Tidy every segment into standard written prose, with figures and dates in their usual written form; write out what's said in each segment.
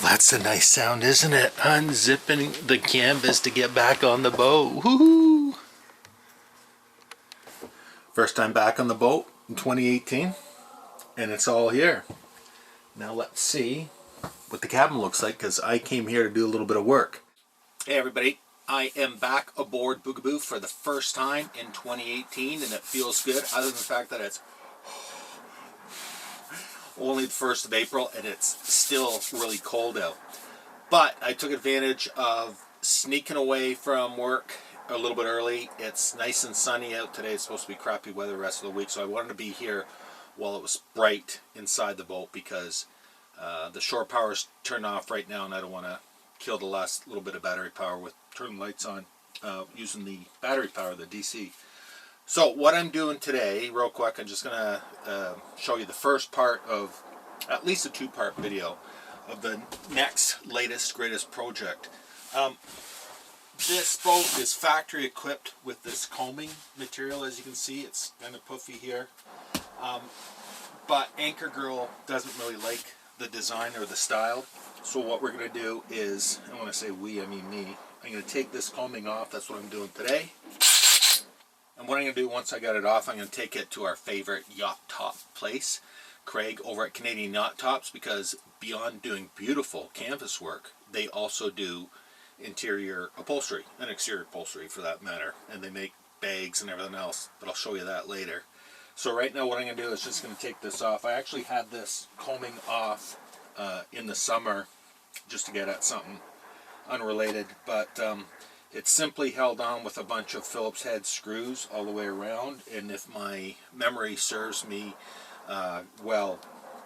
That's a nice sound, isn't it? Unzipping the canvas to get back on the boat. Woohoo! First time back on the boat in 2018, and it's all here. Now let's see what the cabin looks like, because I came here to do a little bit of work. Hey everybody, I am back aboard Boogaboo for the first time in 2018, and it feels good, other than the fact that it's only the 1st of April and it's still really cold out. But I took advantage of sneaking away from work a little bit early. It's nice and sunny out today. It's supposed to be crappy weather the rest of the week, so I wanted to be here while it was bright inside the boat, because the shore power is turned off right now, and I don't want to kill the last little bit of battery power with turning lights on using the battery power, the DC. So what I'm doing today, real quick, I'm just going to show you the first part of at least a 2-part video of the next, latest, greatest project. This boat is factory equipped with this combing material. As you can see, it's kind of puffy here. But Anchor Girl doesn't really like the design or the style. So what we're going to do is, and when I say we, I mean me, I'm going to take this combing off. That's what I'm doing today. And what I'm going to do once I got it off, I'm going to take it to our favorite yacht top place, Craig, over at Canadian Yacht Tops, because beyond doing beautiful canvas work, they also do interior upholstery and exterior upholstery for that matter. And they make bags and everything else, but I'll show you that later. So right now what I'm going to do is just going to take this off. I actually had this combing off in the summer just to get at something unrelated, but it's simply held on with a bunch of Phillips head screws all the way around, and if my memory serves me well,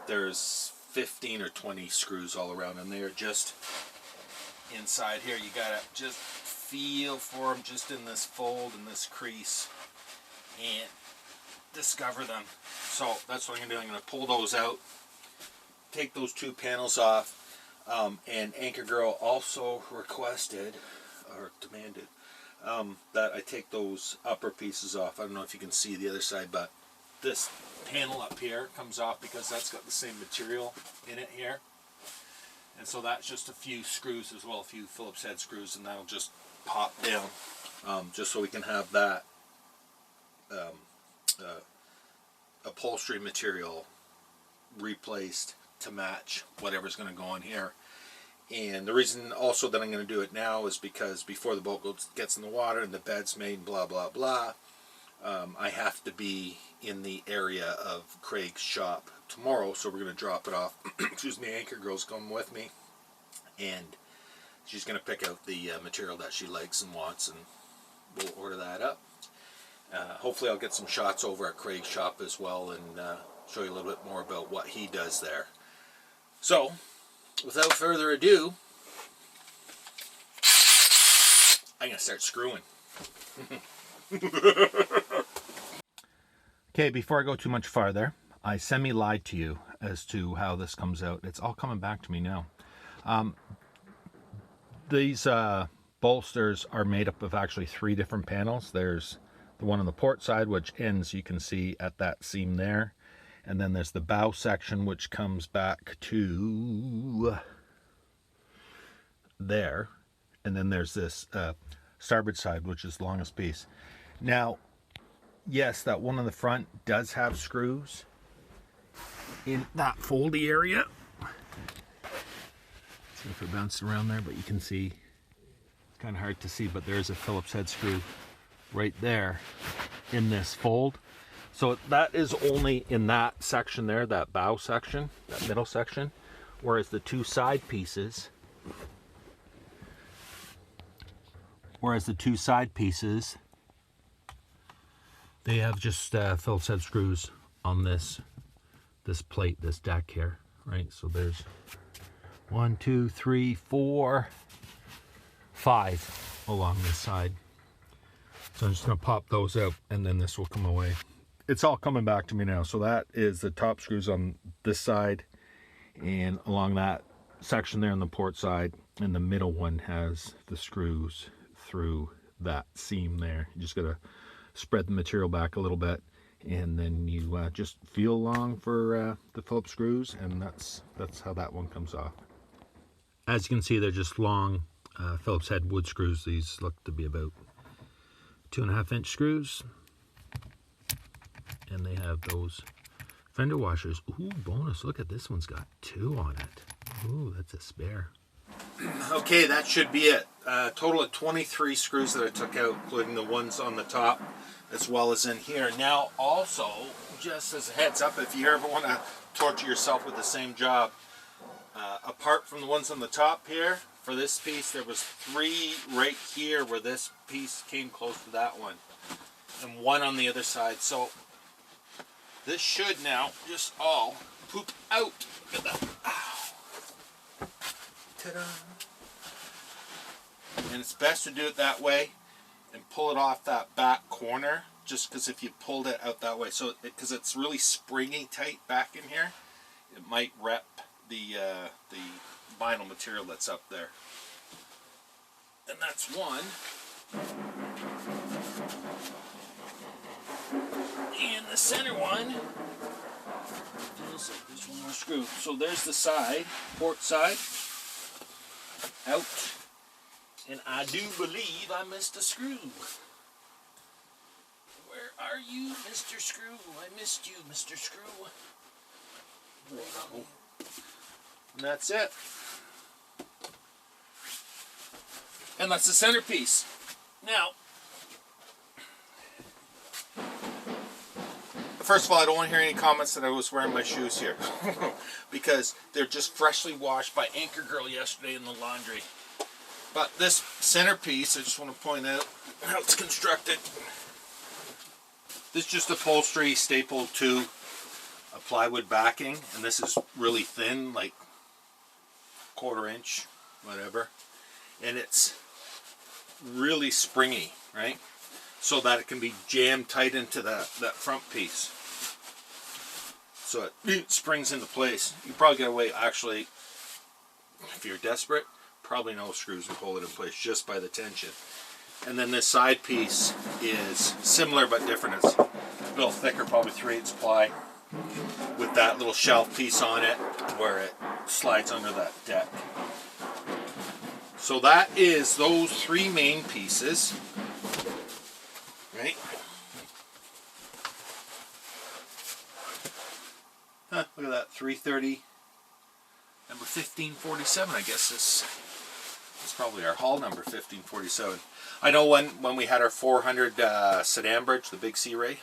there's 15 or 20 screws all around, and they're just inside here. You gotta just feel for them just in this fold, in this crease, and discover them. So that's what I'm gonna do. I'm gonna pull those out, take those 2 panels off, and Anchor Girl also requested or demanded that I take those upper pieces off. I don't know if you can see the other side, but this panel up here comes off because that's got the same material in it here. And so that's just a few screws as well, a few Phillips head screws, and that'll just pop down just so we can have that upholstery material replaced to match whatever's going to go on here. And the reason also that I'm going to do it now is because before the boat gets in the water and the bed's made, blah blah blah, I have to be in the area of Craig's shop tomorrow, so we're going to drop it off. Excuse me, Anchor Girl's coming with me, and she's going to pick out the material that she likes and wants, and we'll order that up. Hopefully I'll get some shots over at Craig's shop as well, and show you a little bit more about what he does there. So without further ado, I'm going to start screwing. Okay, before I go too much farther, I semi-lied to you as to how this comes out. It's all coming back to me now. These bolsters are made up of actually 3 different panels. There's the one on the port side, which ends, you can see, at that seam there. And then there's the bow section, which comes back to there. And then there's this starboard side, which is the longest piece. Now, yes, that one on the front does have screws in that foldy area. See if it bounced around there, but you can see, it's kind of hard to see, but there's a Phillips head screw right there in this fold. So that is only in that section there, that bow section, that middle section, whereas the 2 side pieces, they have just Phillips head screws on this plate, this deck here, right? So there's 1, 2, 3, 4, 5 along this side. So I'm just going to pop those out, and then this will come away. It's all coming back to me now. So that is the top screws on this side, and along that section there on the port side, and the middle one has the screws through that seam there. You just got to spread the material back a little bit, and then you just feel along for the Phillips screws, and that's how that one comes off. As you can see, they're just long Phillips head wood screws. These look to be about 2.5-inch screws. And they have those fender washers. Ooh, bonus. Look at this one's got 2 on it. Ooh, that's a spare. Okay, that should be it. Total of 23 screws that I took out, including the ones on the top as well as in here. Now, also, just as a heads up, if you ever want to torture yourself with the same job, apart from the ones on the top here, for this piece, there was 3 right here where this piece came close to that one, and 1 on the other side. So this should now just all poop out. Look at that. Ow. Ta-da. And it's best to do it that way and pull it off that back corner, just because if you pulled it out that way, so because it's really springy tight back in here, it might rep the vinyl material that's up there. And that's one. And the center one feels like there's 1 more screw. So there's the side, port side, out. And I do believe I missed a screw. Where are you, Mr. Screw? I missed you, Mr. Screw. There you go. And that's it. And that's the centerpiece. Now, first of all, I don't want to hear any comments that I was wearing my shoes here. Because they're just freshly washed by Anchor Girl yesterday in the laundry. But this centerpiece, I just want to point out how it's constructed. This is just upholstery stapled to a plywood backing, and this is really thin, like 1/4 inch, whatever. And it's really springy, right? So that it can be jammed tight into that front piece. So it springs into place. You probably get away, actually, if you're desperate, probably no screws and hold it in place just by the tension. And then this side piece is similar but different. It's a little thicker, probably 3/8 ply, with that little shelf piece on it where it slides under that deck. So that is those 3 main pieces, right? Huh, look at that, 330, number 1547, I guess this. It's probably our hall number, 1547. I know when we had our 400 sedan bridge, the big Sea Ray,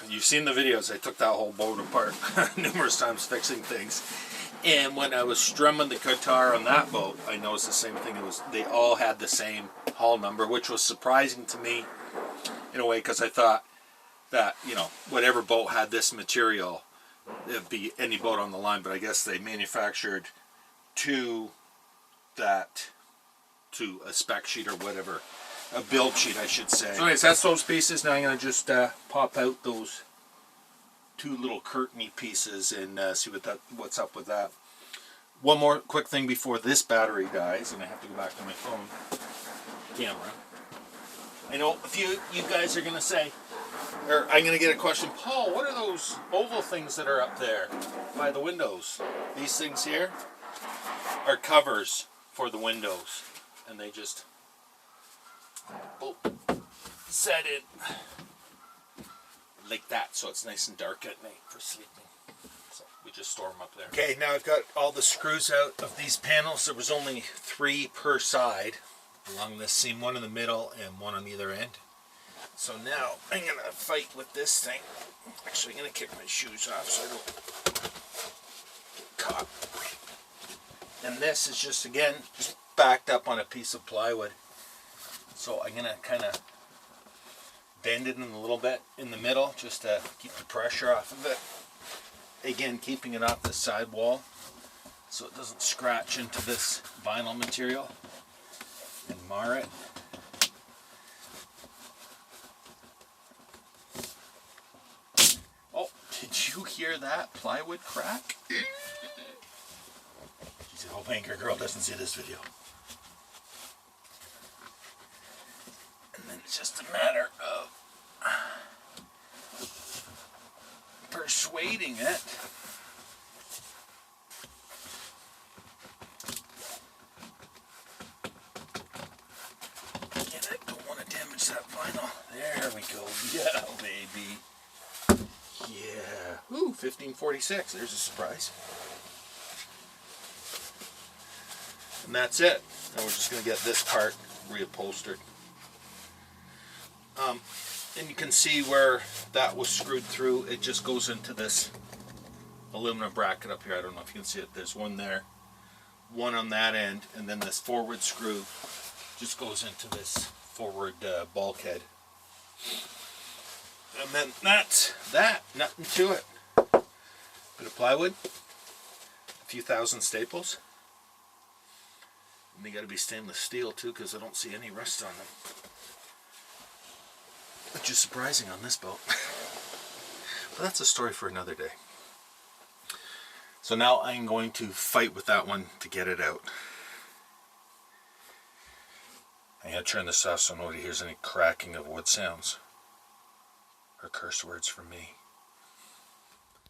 you've seen the videos, I took that whole boat apart numerous times fixing things. And when I was strumming the guitar on that boat, I noticed the same thing. They all had the same hull number, which was surprising to me in a way, because I thought that, you know, whatever boat had this material, it'd be any boat on the line. But I guess they manufactured to a spec sheet or whatever, a build sheet, I should say. So anyways, that's those pieces. Now I'm going to just pop out those 2 little curtainy pieces and see what's up with that. One more quick thing before this battery dies, and I have to go back to my phone camera. I know a few of you guys are going to say, or I'm going to get a question, Paul, what are those oval things that are up there by the windows? These things here are covers for the windows, and they just set it like that, so it's nice and dark at night for sleeping. So we just store them up there. Okay, now I've got all the screws out of these panels. There was only 3 per side along this seam, 1 in the middle and 1 on either end. So now I'm going to fight with this thing. Actually, I'm going to kick my shoes off so I don't get caught. And this is just, again, just backed up on a piece of plywood. So I'm going to kind of bend it in a little bit in the middle just to keep the pressure off of it. Again, keeping it off the side wall so it doesn't scratch into this vinyl material and mar it. Oh, did you hear that plywood crack? She said, "Hope Anchor Girl doesn't see this video." And then it's just a matter of persuading it baby. Yeah. Ooh, 1546. There's a surprise. And that's it. Now we're just going to get this part reupholstered. And you can see where that was screwed through. It just goes into this aluminum bracket up here. I don't know if you can see it. There's one there, one on that end, and then this forward screw just goes into this forward bulkhead. And then that's that. Nothing to it. Bit of plywood, a few thousand staples. And they got to be stainless steel too, because I don't see any rust on them. Which is surprising on this boat. But that's a story for another day. So now I'm going to fight with that one to get it out. I gotta turn this off so nobody hears any cracking of wood sounds or curse words from me.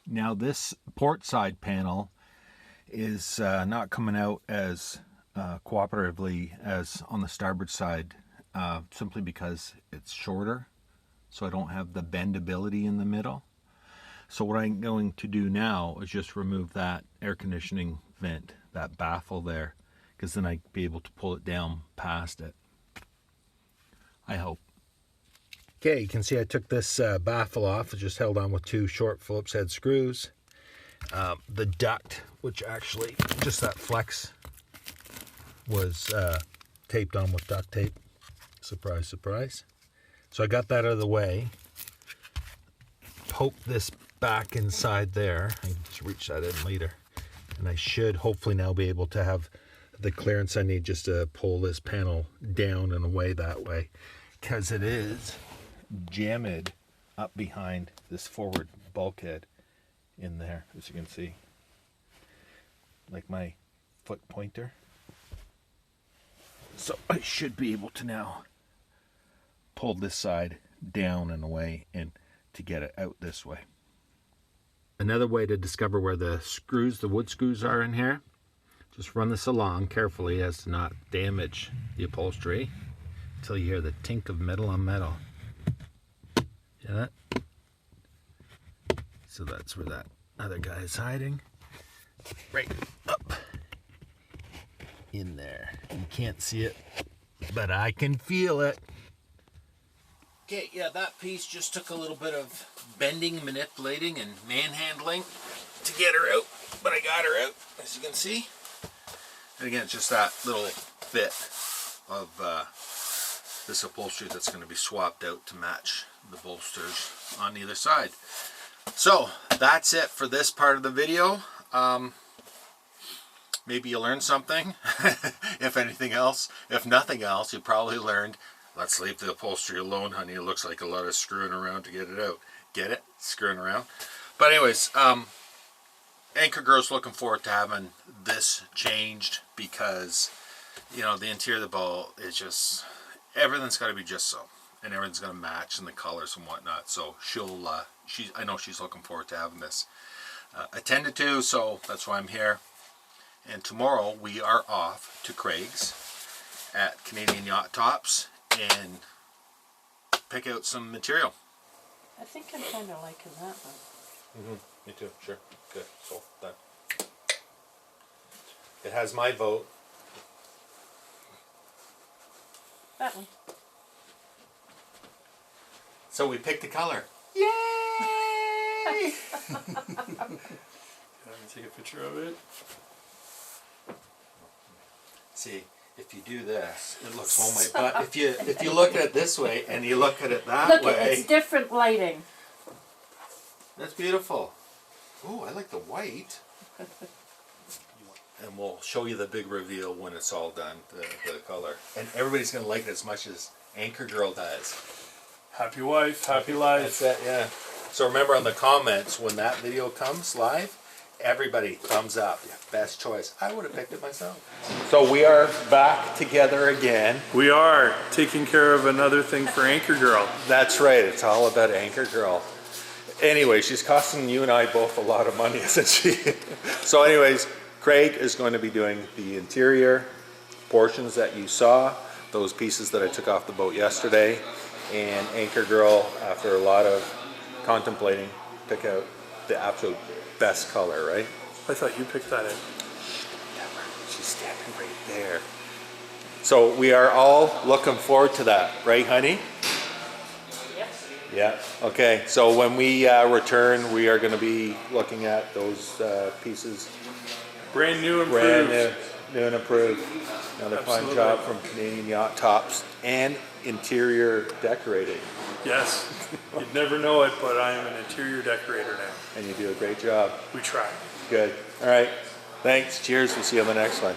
Now this port side panel is not coming out as cooperatively as on the starboard side, simply because it's shorter, so I don't have the bendability in the middle. So what I'm going to do now is just remove that air conditioning vent, that baffle there, because then I'd be able to pull it down past it. I hope. Okay, you can see I took this baffle off. It just held on with 2 short Phillips head screws. The duct, which actually, just that flex, was taped on with duct tape. Surprise, surprise. So I got that out of the way. Poke this back inside there. I can just reach that in later. And I should hopefully now be able to have the clearance I need just to pull this panel down and away that way. Because it is jammed up behind this forward bulkhead in there, as you can see. Like my foot pointer. So I should be able to now pull this side down and away and to get it out this way. Another way to discover where the screws, the wood screws are in here, just run this along carefully as to not damage the upholstery until you hear the tink of metal on metal. Hear that? So that's where that other guy is hiding. Right up in there. You can't see it, but I can feel it. Okay, yeah, that piece just took a little bit of bending, manipulating, and manhandling to get her out, but I got her out, as you can see. And again, it's just that little bit of this upholstery that's going to be swapped out to match the bolsters on either side. So, that's it for this part of the video. Maybe you learned something, if anything else. If nothing else, you probably learned, let's leave the upholstery alone, honey. It looks like a lot of screwing around to get it out. Get it? Screwing around. But anyways, Anchor Girl's looking forward to having this changed because, you know, the interior of the boat is just, everything's got to be just so. And everything's going to match in the colors and whatnot. So she'll, I know she's looking forward to having this attended to, so that's why I'm here. And tomorrow we are off to Craig's at Canadian Yacht Tops and pick out some material. I think I'm kind of liking that one. Me too, sure. Good, so done. It has my vote. That one. So we picked a color. Yay! Take a picture of it. See, if you do this, it looks homemade. But if you look at it this way and you look at it that way, it's different lighting. That's beautiful. Ooh, I like the white. And we'll show you the big reveal when it's all done, the color. And everybody's going to like it as much as Anchor Girl does. Happy wife, happy life. That's it, yeah. So remember on the comments, when that video comes live, everybody thumbs up. Yeah, best choice. I would have picked it myself. So we are back together again. We are taking care of another thing for Anchor Girl. That's right. It's all about Anchor Girl. Anyway, she's costing you and I both a lot of money, isn't she? So anyways, Craig is going to be doing the interior portions that you saw, those pieces that I took off the boat yesterday, And Anchor Girl, after a lot of contemplating, pick out the absolute best color, right? I thought you picked that in. She's standing right there. So we are all looking forward to that, right, honey? Yep. Yeah. Okay. So when we return, we are going to be looking at those pieces. Brand new, Brand improved. new and improved. Another fun Absolutely. job from Canadian Yacht Tops and interior decorating. Yes. You'd never know it, but I am an interior decorator now. And you do a great job. We try. Good. All right. Thanks. Cheers. We'll see you on the next one.